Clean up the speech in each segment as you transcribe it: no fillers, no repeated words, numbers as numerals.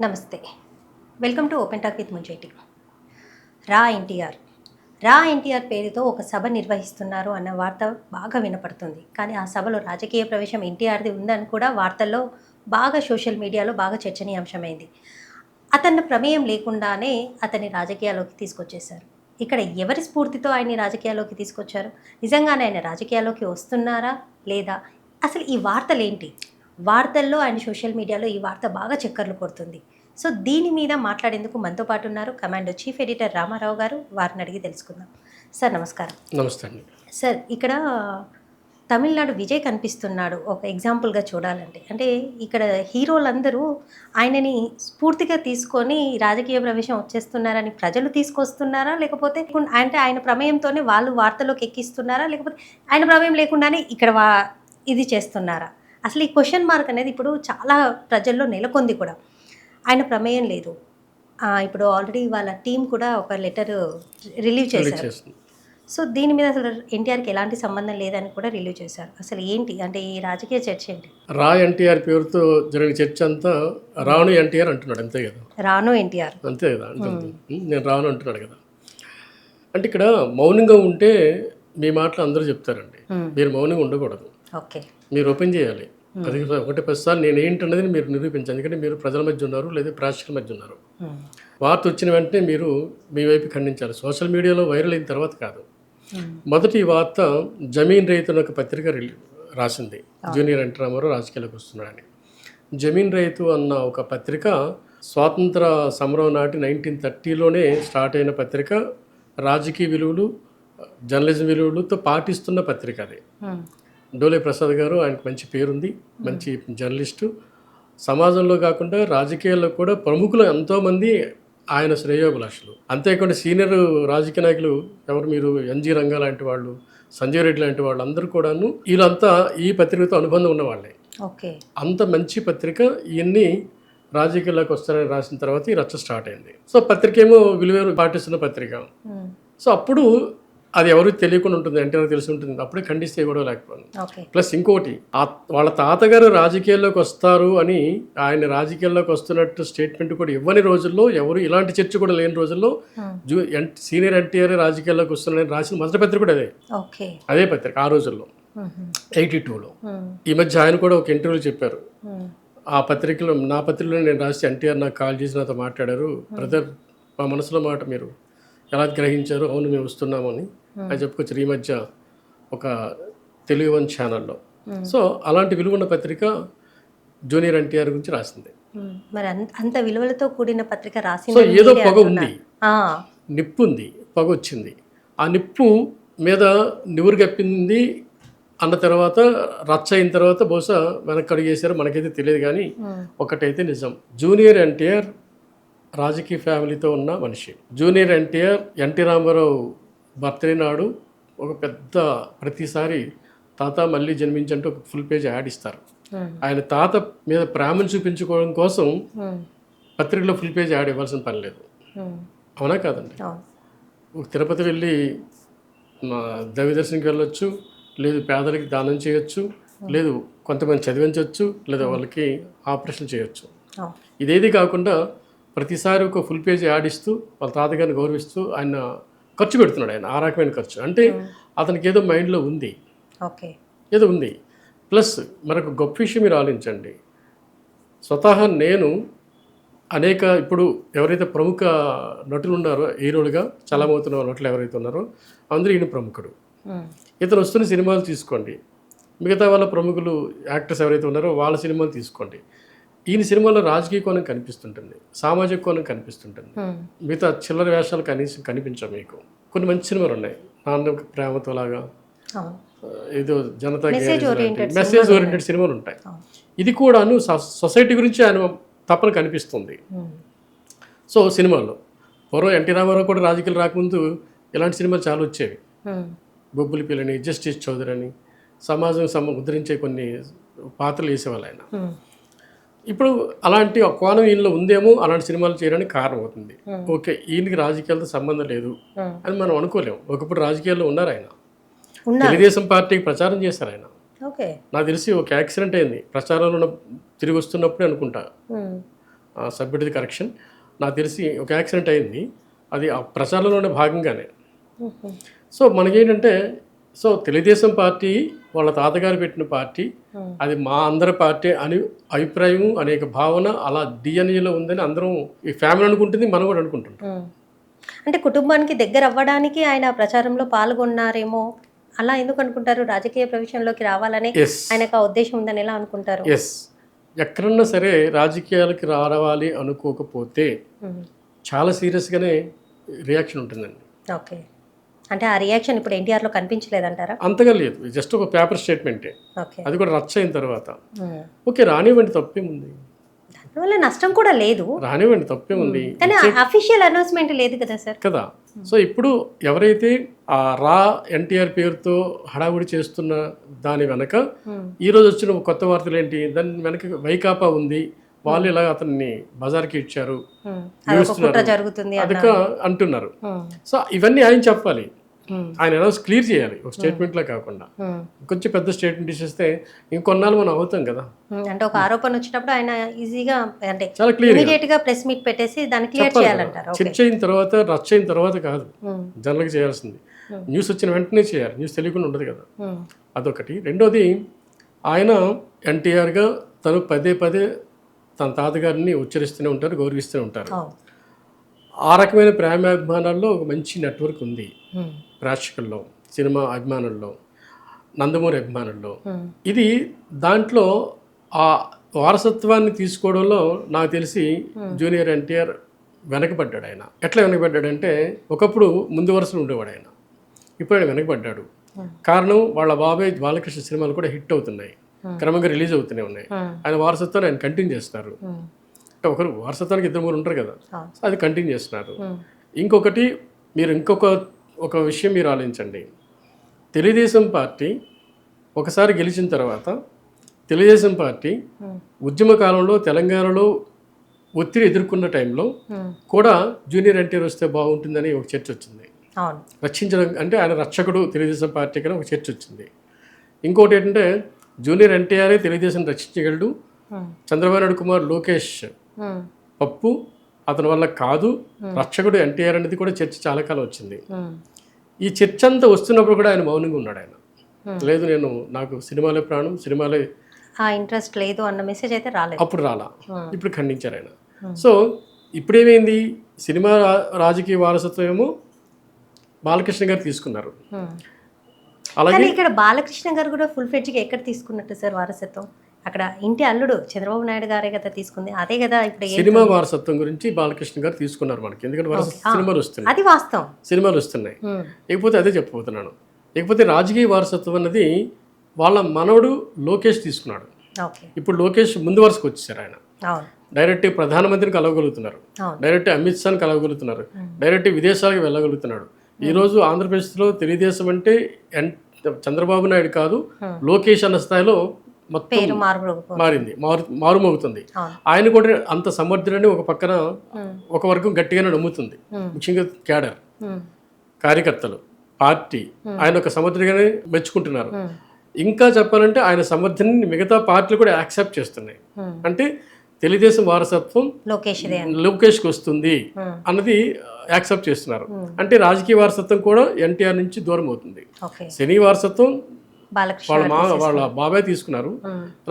నమస్తే. Welcome to open talk with Munjeti. రా ఎన్టీఆర్. రా ఎన్టీఆర్ పేరుతో ఒక సభ నిర్వహిస్తున్నారు అన్న వార్త బాగా వినపడుతుంది. కానీ ఆ సభలో రాజకీయ ప్రవేశం ఎన్టీఆర్‌ది ఉందని కూడా వార్తల్లో బాగా సోషల్ మీడియాలో బాగా చర్చనీయాంశమైంది. అతని ప్రమేయం లేకుండానే అతన్ని రాజకీయాల్లోకి తీసుకొచ్చేశారు. ఇక్కడ ఎవరి స్ఫూర్తితో ఆయన్ని రాజకీయాల్లోకి తీసుకొచ్చారు? నిజంగానే ఆయన రాజకీయాల్లోకి వస్తున్నారా? లేదా? అసలు ఈ వార్తలేంటి? వార్తల్లో అండ్ సోషల్ మీడియాలో ఈ వార్త బాగా చక్కర్లు కొడుతుంది. సో దీని మీద మాట్లాడేందుకు మనతో పాటు ఉన్నారు కమాండో చీఫ్ ఎడిటర్ రామారావు గారు. వారిని అడిగి తెలుసుకుందాం. సార్ నమస్కారం. నమస్తే అండి. సార్ ఇక్కడ తమిళనాడు విజయ్ కనిపిస్తున్నాడు ఒక ఎగ్జాంపుల్గా చూడాలంటే. అంటే ఇక్కడ హీరోలందరూ ఆయనని స్ఫూర్తిగా తీసుకొని రాజకీయ ప్రవేశం వచ్చేస్తున్నారని ప్రజలు తీసుకొస్తున్నారా? లేకపోతే అంటే ఆయన ప్రమేయంతోనే వాళ్ళు వార్తలోకి ఎక్కిస్తున్నారా? లేకపోతే ఆయన ప్రమేయం లేకుండానే ఇక్కడ ఇది చేస్తున్నారా? అసలు ఈ క్వశ్చన్ మార్క్ అనేది ఇప్పుడు చాలా ప్రజల్లో నెలకొంది కూడా. ఆయన ప్రమేయం లేదు. ఇప్పుడు ఆల్రెడీ వాళ్ళ టీం కూడా ఒక లెటర్ రిలీవ్ చేశారు. సో దీని మీద అసలు ఎన్టీఆర్కి ఎలాంటి సంబంధం లేదని కూడా రిలీవ్ చేశారు. అసలు ఏంటి అంటే ఈ రాజకీయ చర్చ ఏంటి? రా ఎన్టీఆర్ పేరుతో జరిగిన చర్చ అంతా రాను ఎన్టీఆర్ అంటున్నాడు, అంతే కదా? రాను ఎన్టీఆర్ అంతే కదా అంటుంది. నేను రాను అంటున్నాడు కదా. అంటే ఇక్కడ మౌనంగా ఉంటే మీ మాటలు అందరూ చెప్తారండి. మీరు మౌనంగా ఉండకూడదు. ఓకే, మీరు ఓపెన్ చేయాలి. అది ఒకటి పదిసార్లు నేను ఏంటన్నది మీరు నిరూపించాలి. ఎందుకంటే మీరు ప్రజల మధ్య ఉన్నారు, లేదా ప్రేక్షకుల మధ్య ఉన్నారు. వార్త వచ్చిన వెంటనే మీరు మీ వైపు ఖండించాలి. సోషల్ మీడియాలో వైరల్ అయిన తర్వాత కాదు. మొదటి వార్త జమీన్ రైతు అనే ఒక పత్రిక రాసింది, జూనియర్ ఎన్టీ రామారావు రాజకీయాలకు వస్తున్నాడని. జమీన్ రైతు అన్న ఒక పత్రిక స్వాతంత్ర సమరం నాటి 1930లోనే స్టార్ట్ అయిన పత్రిక. రాజకీయ విలువలు, జర్నలిజం విలువలతో పాటిస్తున్న పత్రిక అది. డోలే ప్రసాద్ గారు, ఆయనకు మంచి పేరుంది, మంచి జర్నలిస్టు. సమాజంలో కాకుండా రాజకీయాల్లో కూడా ప్రముఖులు ఎంతోమంది ఆయన శ్రేయోభిలాషులు. అంతేకాకుండా సీనియర్ రాజకీయ నాయకులు ఎవరు, మీరు ఎన్జీ రంగా లాంటి వాళ్ళు, సంజయ్ రెడ్డి లాంటి వాళ్ళు అందరూ కూడాను వీళ్ళంతా ఈ పత్రికతో అనుబంధం ఉన్నవాళ్ళే. ఓకే, అంత మంచి పత్రిక. ఇవన్నీ రాజకీయాల్లోకి వస్తారని రాసిన తర్వాత ఈ రచ్చ స్టార్ట్ అయింది. సో పత్రిక ఏమో విలువలు పాటిస్తున్న పత్రిక. సో అప్పుడు అది ఎవరికి తెలియకుండా ఉంటుంది, ఎన్టీఆర్ తెలిసి ఉంటుంది. అప్పుడే ఖండిస్తే కూడా లేకపోయింది. ప్లస్ ఇంకోటి, వాళ్ళ తాతగారు రాజకీయాల్లోకి వస్తారు అని ఆయన రాజకీయాల్లోకి వస్తున్నట్టు స్టేట్మెంట్ కూడా ఇవ్వని రోజుల్లో, ఎవరు ఇలాంటి చర్చ కూడా లేని రోజుల్లో సీనియర్ ఎన్టీఆర్ రాజకీయాల్లోకి వస్తున్నారని రాసిన మొదటి పత్రిక కూడా అదే పత్రిక ఆ రోజుల్లో 82లో. ఈ మధ్య ఆయన కూడా ఒక ఇంటర్వ్యూలో చెప్పారు, ఆ పత్రికలో నా పత్రికలో నేను రాసి ఎన్టీఆర్ నాకు కాల్ చేసి నాతో మాట్లాడారు, బ్రదర్ మా మనసులో మాట మీరు ఎలా గ్రహించారు, అవును మేము వస్తున్నామని అని చెప్పుకొచ్చారు ఈ మధ్య ఒక తెలుగు వన్ ఛానల్లో. సో అలాంటి విలువన్న పత్రిక జూనియర్ ఎన్టీఆర్ గురించి రాసింది. మరి అంత విలువలతో కూడిన పత్రిక రాసింది. సో ఏదో పొగ ఉంది, నిప్పు ఉంది, పొగ వచ్చింది. ఆ నిప్పు మీద నివురు గప్పింది అన్న తర్వాత రచ్చ అయిన తర్వాత బహుశా వెనక్కి అడిగేశారో మనకైతే తెలియదు. కానీ ఒకటైతే నిజం, జూనియర్ ఎన్టీఆర్ రాజకీయ ఫ్యామిలీతో ఉన్న మనిషి. జూనియర్ ఎన్టీఆర్ ఎన్టీ రామారావు బర్త్డే నాడు ఒక పెద్ద ప్రతిసారి తాత మళ్ళీ జన్మించంటూ ఒక ఫుల్ పేజ్ యాడ్ ఇస్తారు. ఆయన తాత మీద ప్రేమను చూపించుకోవడం కోసం పత్రికలో ఫుల్ పేజ్ యాడ్ ఇవ్వాల్సిన పని లేదు. అవునా కాదండి? తిరుపతి వెళ్ళి దైవ దర్శనంకి వెళ్ళొచ్చు, లేదు పేదలకి దానం చేయొచ్చు, లేదు కొంతమంది చదివించవచ్చు, లేదా వాళ్ళకి ఆపరేషన్ చేయొచ్చు. ఇదేది కాకుండా ప్రతిసారి ఒక ఫుల్ పేజ్ యాడ్ ఇస్తూ వాళ్ళ తాతగారిని గౌరవిస్తూ ఆయన ఖర్చు పెడుతున్నాడు. ఆయన ఆ రకమైన ఖర్చు అంటే అతనికి ఏదో మైండ్లో ఉంది, ఏదో ఉంది. ప్లస్ మరొక గొప్ప విషయం మీరు ఆలోచించండి, స్వతహా నేను అనేక ఇప్పుడు ఎవరైతే ప్రముఖ నటులు ఉన్నారో, హీరోలుగా చలమవుతున్న నటులు ఎవరైతే ఉన్నారో అందరూ ఈయన ప్రముఖుడు. ఇతను వస్తున్న సినిమాలు తీసుకోండి, మిగతా వాళ్ళ ప్రముఖులు యాక్టర్స్ ఎవరైతే ఉన్నారో వాళ్ళ సినిమాలు తీసుకోండి, ఈయన సినిమాలో రాజకీయ కోణం కనిపిస్తుంటుంది, సామాజిక కోణం కనిపిస్తుంటుంది. మిగతా చిల్లర వేషాలు కనిపించవు మీకు. కొన్ని మంచి సినిమాలు ఉన్నాయి, నాన్న ప్రేమతో లాగా, ఏదో జనతా మెసేజ్ ఓరియంటెడ్ సినిమాలు ఉంటాయి. ఇది కూడాను సొసైటీ గురించి ఆయన తప్పన కనిపిస్తుంది. సో సినిమాల్లో పూర్వం ఎన్టీ రామారావు కూడా రాజకీయాలు రాకముందు ఇలాంటి సినిమాలు చాలా వచ్చేవి. బొబ్బులి పిల్లని, జస్టిస్ చౌదరి అని సమాజం ఉద్ధరించే కొన్ని పాత్రలు వేసేవాళ్ళు ఆయన. ఇప్పుడు అలాంటి ఒక కోణం ఈయనలో ఉందేమో, అలాంటి సినిమాలు చేయడానికి కారణం అవుతుంది. ఓకే, ఈయనకి రాజకీయాలతో సంబంధం లేదు అని మనం అనుకోలేము. ఒకప్పుడు రాజకీయాల్లో ఉన్నారు ఆయన, తెలుగుదేశం పార్టీకి ప్రచారం చేశారు ఆయన. నాకు తెలిసి ఒక యాక్సిడెంట్ అయింది ప్రచారంలో తిరిగి వస్తున్నప్పుడే అనుకుంటా, సభ్యుడిది కరెక్షన్. నాకు తెలిసి ఒక యాక్సిడెంట్ అయింది, అది ఆ ప్రచారంలోనే భాగంగానే. సో మనకేంటంటే, సో తెలుగుదేశం పార్టీ వాళ్ళ తాతగారు పెట్టిన పార్టీ, అది మా అందరి పార్టీ అని అభిప్రాయం అనేక భావన అలా డిఎన్ఏలో ఉందని అందరం ఈ ఫ్యామిలీ అనుకుంటుంది, మనం కూడా అనుకుంటుంటాం. అంటే కుటుంబానికి దగ్గర అవ్వడానికి ఆయన ప్రచారంలో పాల్గొన్నారేమో, అలా ఎందుకు అనుకుంటారు? రాజకీయ ప్రవేశంలోకి రావాలని ఎస్ ఆయనకు ఆ ఉద్దేశం ఉందని ఎలా అనుకుంటారు? ఎస్ ఎక్కడన్నా సరే రాజకీయాలకి రావాలి అనుకోకపోతే చాలా సీరియస్గానే రియాక్షన్ ఉంటుందండి. ఓకే, అంటే ఆ రియాక్షన్ ఇప్పుడు ఎన్టీఆర్లో కనిపించలేదంటారా? అంతగా లేదు, జస్ట్ ఒక పేపర్ స్టేట్మెంటే, ఓకే, అది కూడా రచ్చ అయిన తర్వాత. ఓకే, రానివ్వండి, తప్పేముంది, దానివల్ల నష్టం కూడా లేదు, రానివ్వండి, తప్పేముంది కానీ అఫీషియల్ అనౌన్స్మెంట్ లేదు కదా సార్ కదా. సో ఇప్పుడు ఎవరైతే ఆ రా ఎన్టీఆర్ పేరుతో హడావుడి చేస్తున్న దాని వెనక ఈరోజు వచ్చిన కొత్త వార్తలు ఏంటి, దాని వెనక వైకాపా ఉంది, వాళ్ళు ఇలా అతన్ని బజార్కి ఇచ్చారు, జరుగుతుంది అదొక అంటున్నారు. సో ఇవన్నీ ఆయన చెప్పాలి, ఆయన అనౌన్స్ క్లియర్ చేయాలి, ఒక స్టేట్మెంట్లో కాకుండా. కొంచెం పెద్ద స్టేట్మెంట్ ఇచ్చేస్తే ఇంకొన్నాళ్ళు మనం అవుతాం కదా. అంటే ఒక ఆరోపణ వచ్చినప్పుడు ఆయన ఈజీగా అంటే చాలా క్లియర్ ఇమీడియట్ గా ప్రెస్ మీట్ పెట్టేసి దాన్ని క్లియర్ చేయాలంటారు. చర్చ అయిన తర్వాత, రచ్చ అయిన తర్వాత కాదు జనరల్గా చేయాల్సింది. న్యూస్ వచ్చిన వెంటనే చేయాలి, న్యూస్ తెలియకుండా ఉండదు కదా. అదొకటి. రెండోది, ఆయన ఎన్టీఆర్గా తను పదే పదే తన తాతగారిని ఉచ్చరిస్తూనే ఉంటారు, గౌరవిస్తూనే ఉంటారు. ఆ రకమైన ప్రేమాభిమానాల్లో ఒక మంచి నెట్వర్క్ ఉంది ప్రేక్షకుల్లో, సినిమా అభిమానుల్లో, నందమూరి అభిమానుల్లో. ఇది దాంట్లో ఆ వారసత్వాన్ని తీసుకోవడంలో నాకు తెలిసి జూనియర్ ఎన్టీఆర్ వెనకబడ్డాడు. ఆయన ఎట్లా వెనకబడ్డాడంటే, ఒకప్పుడు ముందు వరుసలో ఉండేవాడు ఆయన, ఇప్పుడు ఆయన వెనకబడ్డాడు. కారణం, వాళ్ళ బాబాయ్ బాలకృష్ణ సినిమాలు కూడా హిట్ అవుతున్నాయి, క్రమంగా రిలీజ్ అవుతూనే ఉన్నాయి. ఆయన వారసత్వాన్ని ఆయన కంటిన్యూ చేస్తున్నారు. అంటే ఒకరు వారసత్వానికి 2-3 ఉంటారు కదా, అది కంటిన్యూ చేస్తున్నారు. ఇంకొకటి, మీరు ఒక విషయం మీరు ఆలోచించండి. తెలుగుదేశం పార్టీ ఒకసారి గెలిచిన తర్వాత, తెలుగుదేశం పార్టీ ఉద్యమ కాలంలో తెలంగాణలో ఒత్తిడి ఎదుర్కొన్న టైంలో కూడా జూనియర్ ఎన్టీఆర్ వస్తే బాగుంటుందని ఒక చర్చ వచ్చింది. రక్షించడం అంటే ఆయన రక్షకుడు తెలుగుదేశం పార్టీ కన్నా ఒక చర్చ వచ్చింది. ఇంకోటి ఏంటంటే, జూనియర్ ఎన్టీఆరే తెలుగుదేశం రక్షించగలడు, చంద్రబాబు నాయుడు కుమార్ లోకేష్ పప్పు అతని వల్ల కాదు, రక్షకుడు ఎన్టీఆర్ అనేది కూడా చర్చ చాలా కాలం వచ్చింది. ఈ చర్చ అంతా వస్తున్నప్పుడు కూడా ఆయన మౌనంగా ఉన్నాడు. ఆయన లేదు, నాకు సినిమాలే ప్రాణం, సినిమాలే ఇంట్రెస్ట్ లేదు అన్న మెసేజ్ అయితే రాలేదు, అప్పుడు రాలా, ఇప్పుడు ఖండించారు ఆయన. సో ఇప్పుడు ఏమైంది, సినిమా రాజకీయ వారసత్వం ఏమో బాలకృష్ణ గారు తీసుకున్నారు. అలాగే ఇక్కడ బాలకృష్ణ గారు కూడా ఫుల్ ఫ్లెడ్జ్గా ఎక్కడ తీసుకున్నట్టు సార్ వారసత్వం? అక్కడ ఇంటి అల్లుడు చంద్రబాబు నాయుడు గారే కదా తీసుకుంది, అదే కదా ఇప్పుడు సినిమా వారసత్వం గురించి బాలకృష్ణ గారు తీసుకున్నారు మనకి. ఎందుకంటే సినిమాలు వస్తున్నాయి, అది వాస్తవం, సినిమాలు వస్తున్నాయి. లేకపోతే అదే చెప్పబోతున్నాను. లేకపోతే రాజకీయ వారసత్వం అన్నది వాళ్ళ మనవడు లోకేష్ తీసుకున్నాడు. ఇప్పుడు లోకేష్ ముందు వరుసకు వచ్చేసారు. ఆయన డైరెక్ట్ ప్రధానమంత్రిని కలవగలుగుతున్నారు, డైరెక్ట్ అమిత్ షాని కలవగలుగుతున్నారు, డైరెక్ట్ విదేశాలకు వెళ్ళగలుగుతున్నాడు. ఈరోజు ఆంధ్రప్రదేశ్లో తెలుగుదేశం అంటే చంద్రబాబు నాయుడు కాదు, లోకేష్ అన్న స్థాయిలో మొత్తం మారింది, మారుమోగుతుంది. ఆయన కూడా అంత సమర్థుడని ఒక పక్కన ఒక వర్గం గట్టిగానే నమ్ముతుంది, ముఖ్యంగా క్యాడర్ కార్యకర్తలు, పార్టీ ఆయన ఒక సమర్థుడిగానే మెచ్చుకుంటున్నారు. ఇంకా చెప్పాలంటే ఆయన సమర్థనని మిగతా పార్టీలు కూడా యాక్సెప్ట్ చేస్తున్నాయి. అంటే తెలుగుదేశం వారసత్వం లోకేష్కి వస్తుంది అన్నది యాక్సెప్ట్ చేస్తున్నారు. అంటే రాజకీయ వారసత్వం కూడా ఎన్టీఆర్ నుంచి దూరం అవుతుంది. సినీ వారసత్వం వాళ్ళ బాబాయ్ తీసుకున్నారు,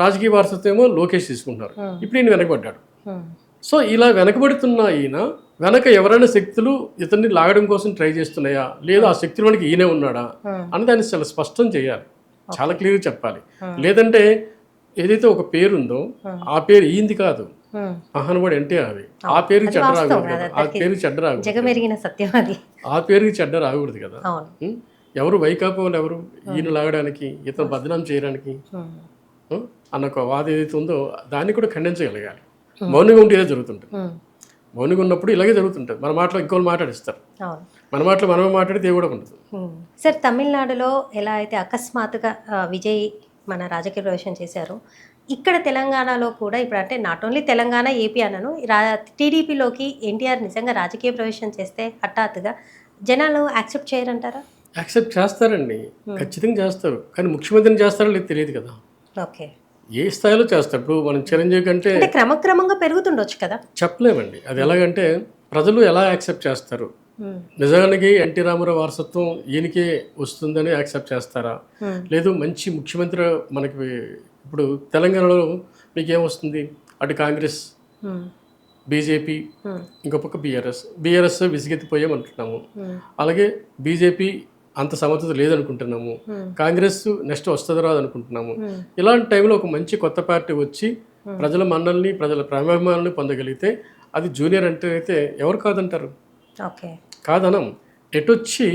రాజకీయ వారసత్వం ఏమో లోకేష్ తీసుకుంటున్నారు. ఇప్పుడు ఈయన వెనకబడ్డాడు. సో ఇలా వెనకబడుతున్న ఈయన వెనక ఎవరైనా శక్తులు ఇతన్ని లాగడం కోసం ట్రై చేస్తున్నాయా, లేదా ఆ శక్తుల వెనక ఈయనే ఉన్నాడా అని దాన్ని చాలా స్పష్టం చేయాలి, చాలా క్లియర్గా చెప్పాలి. లేదంటే ఏదైతే ఒక పేరు ఉందో ఆ పేరు ఈంది కాదు, మహానుభావుడు ఎన్టీఆర్ అది, ఆ పేరుకి చెడ్డ రాకూడదు కదా, ఆ పేరుకి చెడ్డ రాకూడదు, ఆ పేరుకి చెడ్డ రాకూడదు కదా. ఎవరు వైకాపా వాళ్ళు ఎవరు ఈయన లాగడానికి, ఇతను బదనాం చేయడానికి అన్న ఒక వాదం ఏదైతే ఉందో దాన్ని కూడా ఖండించగలగాలి. మౌనంగా ఉంటే ఇదే జరుగుతుంటుంది. మౌనంగా ఉన్నప్పుడు ఇలాగే జరుగుతుంటుంది. మన మాటలో ఇంకోళ్ళు మాట్లాడిస్తారు, మన మాటలో మనమే మాట్లాడితే కూడా ఉండదు. సార్, తమిళనాడులో ఎలా అయితే అకస్మాత్తుగా విజయ్ మన రాజకీయ ప్రవేశం చేశారు, ఇక్కడ తెలంగాణలో కూడా ఇప్పుడు అంటే నాట్ ఓన్లీ తెలంగాణ, ఏపీ అన్నను టీడీపీలోకి ఎన్టీఆర్ నిజంగా రాజకీయ ప్రవేశం చేస్తే హఠాత్తుగా జనాలు యాక్సెప్ట్ చేయరంటారా? యాక్సెప్ట్ చేస్తారండి, ఖచ్చితంగా చేస్తారు. కానీ ముఖ్యమంత్రిని చేస్తారో లేదు తెలియదు కదా. ఓకే, ఏ స్థాయిలో చేస్తారు. ఇప్పుడు మనం చిరంజీవి కంటే అంటే క్రమక్రమంగా పెరుగుతుండొచ్చు కదా. చెప్పలేమండి. అది ఎలాగంటే ప్రజలు ఎలా యాక్సెప్ట్ చేస్తారు. నిజానికి ఎన్టీ రామారావు వారసత్వం ఈయనకే వస్తుందని యాక్సెప్ట్ చేస్తారా, లేదు మంచి ముఖ్యమంత్రి మనకి ఇప్పుడు తెలంగాణలో మీకు ఏమొస్తుంది, అటు కాంగ్రెస్, బీజేపీ, ఇంకో పక్క బీఆర్ఎస్ విసిగెత్తిపోయామంటున్నాము. అలాగే బీజేపీ అంత సమర్థత లేదనుకుంటున్నాము. కాంగ్రెస్ నెక్స్ట్ వస్తుంది రాదు అనుకుంటున్నాము. ఇలాంటి టైంలో ఒక మంచి కొత్త పార్టీ వచ్చి ప్రజల మన్నల్ని ప్రజల ప్రేమాభిమానాన్ని పొందగలిగితే అది జూనియర్ అంటే అయితే ఎవరు కాదంటారు. ఓకే, కాదనం. ఎటొచ్చి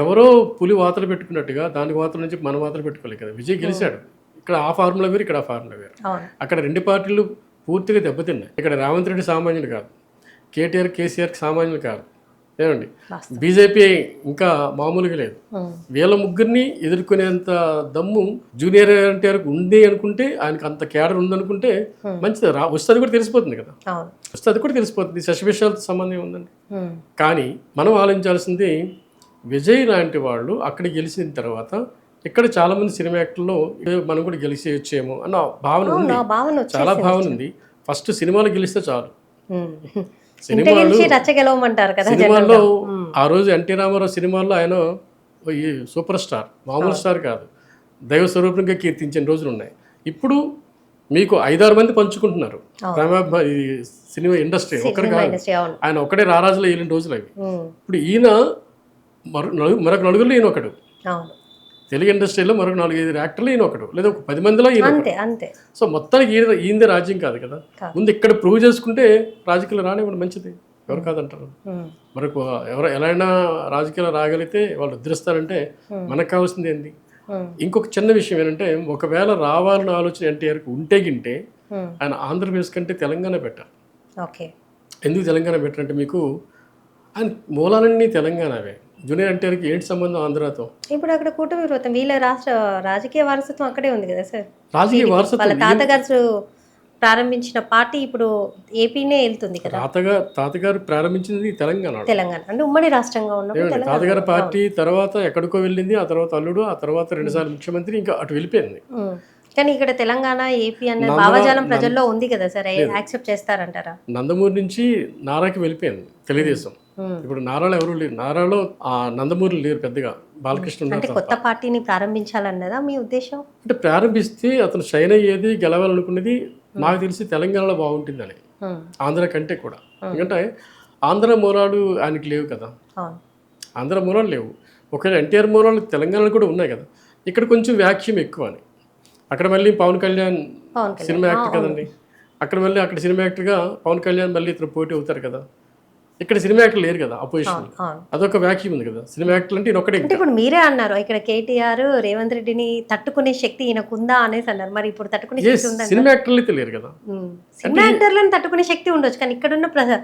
ఎవరో పులి వాతలు పెట్టుకున్నట్టుగా దాని వాతల నుంచి మన వాతలు పెట్టుకోలేదు కదా. విజయ్ గెలిచాడు. ఇక్కడ ఆ ఫార్ములా వేరు, ఇక్కడ ఆ ఫార్ములా వేరు. అక్కడ రెండు పార్టీలు పూర్తిగా దెబ్బతిన్నాయి. ఇక్కడ రేవంత్ రెడ్డి సామాన్యులు కాదు, కేటీఆర్ కేసీఆర్కి సామాన్యులు కాదు. ఏమండి, బీజేపీ ఇంకా మామూలుగా లేదు. వీళ్ళ ముగ్గురిని ఎదుర్కొనేంత దమ్ము జూనియర్ ఎన్టీఆర్ ఉంది అనుకుంటే, ఆయనకు అంత కేడర్ ఉందనుకుంటే మంచిది. వస్తుంది కూడా తెలిసిపోతుంది కదా, వస్తుంది కూడా తెలిసిపోతుంది. శశివిషయాలతో సంబంధం ఉందండి. కానీ మనం ఆలోచించాల్సింది, విజయ్ లాంటి వాళ్ళు అక్కడ గెలిచిన తర్వాత ఇక్కడ చాలా మంది సినిమా యాక్టర్లో మనం కూడా గెలిచేయచ్చేమో అన్న భావన ఉంది, చాలా భావన ఉంది. ఫస్ట్ సినిమాలు గెలిస్తే చాలు. సినిమాల్లో ఆ రోజు ఎన్టీ రామారావు సినిమాల్లో ఆయన ఈ సూపర్ స్టార్, మామూలు స్టార్ కాదు, దైవ స్వరూపంగా కీర్తించిన రోజులు ఉన్నాయి. ఇప్పుడు మీకు 5-6 మంది పంచుకుంటున్నారు ఈ సినిమా ఇండస్ట్రీ. ఒకరు కాదు, ఆయన ఒకటే రారాజులో వెళ్ళిన రోజులు అవి. ఇప్పుడు ఈయన మరొక నలుగురిలో ఈయన ఒకడు, తెలుగు ఇండస్ట్రీలో మరొక 4-5 యాక్టర్లు ఈయన ఒకడు, లేదా ఒక 10 మందిలో ఈయన. సో మొత్తానికి ఈయనదే రాజ్యం కాదు కదా. ముందు ఇక్కడ ప్రూవ్ చేసుకుంటే రాజకీయాలు రానివ్వండి, మంచిది, ఎవరు కాదంటారు. మరొక ఎలా అయినా రాజకీయాలు రాగలిగితే వాళ్ళు ఉద్ధరిస్తారంటే మనకు కావాల్సింది ఏంటి. ఇంకొక చిన్న విషయం ఏంటంటే, ఒకవేళ రావాలన్న ఆలోచన ఎన్టీఆర్కి ఉంటే గింటే ఆయన ఆంధ్రప్రదేశ్ కంటే తెలంగాణ బెటర్. ఎందుకు తెలంగాణ బెటర్ అంటే, మీకు ఆయన మూలాలన్నీ తెలంగాణవే. జూనియర్ ఎన్టీఆర్కి ఏంటి సంబంధం ఆంధ్రాతో? ఇప్పుడు అక్కడ కూటమి ప్రభుత్వం, వీళ్ళ రాష్ట్ర రాజకీయ వారసత్వం అక్కడే ఉంది కదా సార్. రాజకీయ వారసత్వం వాళ్ళ తాతగారు ప్రారంభించిన పార్టీ ఇప్పుడు ఏపీనే వెళ్తుంది కదా. తాతగారు ప్రారంభించింది తెలంగాణ అంటే ఉమ్మడి రాష్ట్రంగా ఉన్నప్పుడు తాతగారి పార్టీ తర్వాత ఎక్కడికో వెళ్ళింది. ఆ తర్వాత అల్లుడు, ఆ తర్వాత 2 సార్లు ముఖ్యమంత్రి, ఇంకా అటు వెళ్ళిపోయింది. కానీ ఇక్కడ తెలంగాణ, ఏపీ అనే భావజాలం ప్రజల్లో ఉంది కదా సార్. యాక్సెప్ట్ చేస్తారంటారా? నందమూరి నుంచి నారాకి వెళ్ళిపోయింది తెలుగుదేశం. ఇప్పుడు నారాలో ఎవరు లేరు. నారాలో నందమూరి లేరు పెద్దగా. బాలకృష్ణ అంటే కొత్త పార్టీని ప్రారంభించాలన్నదా మీ ఉద్దేశం? అంటే ప్రారంభిస్తే అతను షైన్ అయ్యేది, గెలవాలనుకునేది నాకు తెలిసి తెలంగాణలో బాగుంటుందని, ఆంధ్ర కంటే కూడా. ఎందుకంటే ఆంధ్ర మూలాలు ఆయనకి లేవు కదా, ఆంధ్ర మూలాలు లేవు. ఒకవేళ ఎన్టీఆర్ మూలాలు తెలంగాణలో కూడా ఉన్నాయి కదా. ఇక్కడ కొంచెం వ్యాఖ్యం ఎక్కువ అని. అక్కడ మళ్ళీ పవన్ కళ్యాణ్ సినిమా యాక్టర్ కదండి. అక్కడ సినిమా యాక్టర్గా పవన్ కళ్యాణ్ మళ్ళీ ఇతను పోటీ అవుతారు కదా. ఇక్కడ సినిమా యాక్టర్ లేరు కదా, అపోజిషన్. అదొక వ్యాఖ్యం ఉంది కదా. సినిమా యాక్టర్ అంటే ఒక్కడే. ఇప్పుడు మీరే అన్నారు ఇక్కడ కేటీఆర్ రేవంత్ రెడ్డిని తట్టుకునే శక్తి ఈయనకుందా అనేసి అన్నారు. మరి ఇప్పుడు తట్టుకునే శక్తి ఉందా? సినిమా యాక్టర్లు అయితే లేరు కదా. సినిమా యాక్టర్లను తట్టుకునే శక్తి ఉండొచ్చు, కానీ ఇక్కడున్న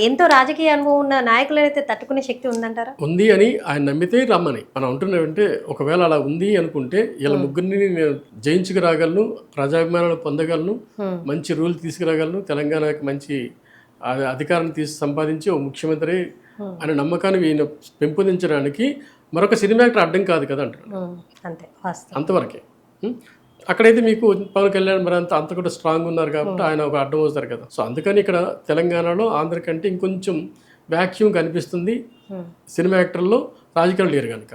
ఎంతో రాజకీయ అనుభవం ఉన్న నాయకులను అయితే తట్టుకునే శక్తి ఉందంటారా? ఉంది అని ఆయన నమ్మితే రమ్మని మనం అంటున్నామంటే, ఒకవేళ అలా ఉంది అనుకుంటే వీళ్ళ ముగ్గురిని నేను జయించుకు రాగలను, ప్రజాభిమానాలు పొందగలను, మంచి రూల్ తీసుకురాగలను, తెలంగాణకి మంచి అధికారాన్ని సంపాదించి ఓ ముఖ్యమంత్రి అనే నమ్మకాన్ని ఈయన పెంపొందించడానికి మరొక సినిమా యాక్టర్ అడ్డం కాదు కదా అంటారు. అంతవరకే. అక్కడైతే మీకు పవన్ కళ్యాణ్ మరి అంత కూడా స్ట్రాంగ్ ఉన్నారు కాబట్టి ఆయన ఒక అడ్డం అవుతారు కదా. సో అందుకని ఇక్కడ తెలంగాణలో ఆంధ్ర కంటే ఇంకొంచెం వ్యాక్యూమ్ కనిపిస్తుంది సినిమా యాక్టర్లో, రాజకీయాలు లేరు కనుక.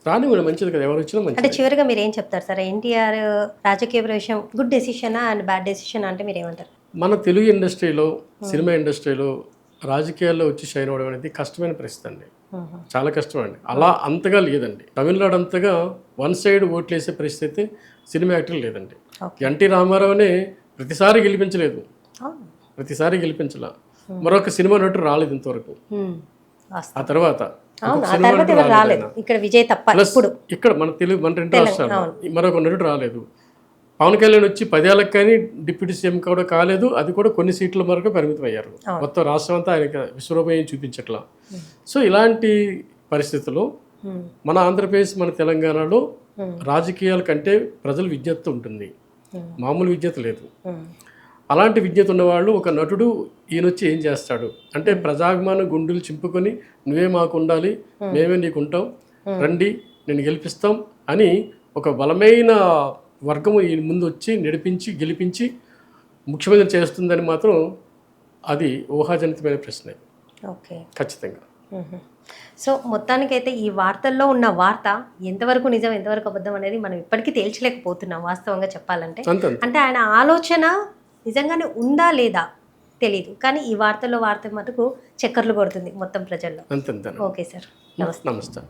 రాని కూడా మంచిది కదా, ఎవరు వచ్చినా మంచిది. అంటే చివరిగా మీరు ఏం చెప్తారు సార్? ఎన్టీఆర్ రాజకీయ ప్రవేశం గుడ్ డెసిషనా అండ్ బ్యాడ్ డెసిషన్ అంటే మీరు ఏమంటారు? మన తెలుగు ఇండస్ట్రీలో, సినిమా ఇండస్ట్రీలో రాజకీయాల్లో వచ్చి షైన్ అవ్వడం అనేది కష్టమైన పరిస్థితి అండి, చాలా కష్టం అండి. అలా అంతగా లేదండి. తమిళనాడు అంతగా వన్ సైడ్ ఓట్లు వేసే పరిస్థితి సినిమా యాక్టర్లు లేదండి. ఎన్టీ రామారావునే ప్రతిసారి గెలిపించలేదు, మరొక సినిమా నటుడు రాలేదు ఇంతవరకు. ఆ తర్వాత ఇక్కడ మన తెలుగు మన 2 రాష్ట్రాలు మరొక నటుడు రాలేదు. పవన్ కళ్యాణ్ వచ్చి 10 ఏళ్ళకి కానీ డిప్యూటీ సీఎం కూడా కాలేదు. అది కూడా కొన్ని సీట్ల వరకు పరిమితం అయ్యారు. మొత్తం రాష్ట్రం అంతా ఆయనకి విశ్వరూపం చూపించట్లా. సో ఇలాంటి పరిస్థితుల్లో మన ఆంధ్రప్రదేశ్, మన తెలంగాణలో రాజకీయాల కంటే ప్రజల విజ్ఞత ఉంటుంది, మామూలు విజ్ఞత లేదు. అలాంటి విజ్ఞత ఉన్నవాళ్ళు, ఒక నటుడు ఈయనొచ్చి ఏం చేస్తాడు అంటే, ప్రజాభిమానం గుండెలు చింపుకొని నువ్వే మాకు ఉండాలి, మేమే నీకు ఉంటాం, రండి నేను గెలిపిస్తాం అని ఒక బలమైన వర్గము ఈ ముందు వచ్చి నడిపించి గెలిపించి ముఖ్యమంత్రి చేస్తుందని మాత్రం అది ఊహాజనితమైన ప్రశ్నే ఓకే. ఖచ్చితంగా. సో మొత్తానికైతే ఈ వార్తల్లో ఉన్న వార్త ఎంతవరకు నిజం ఎంతవరకు అబద్ధం అనేది మనం ఇప్పటికీ తేల్చలేకపోతున్నాం వాస్తవంగా చెప్పాలంటే. అంతే అంటే ఆయన ఆలోచన నిజంగానే ఉందా లేదా తెలీదు, కానీ ఈ వార్త మటుకు చక్కర్లు కొడుతుంది మొత్తం ప్రజల్లో. అంతే. ఓకే సార్, నమస్తే. నమస్తే.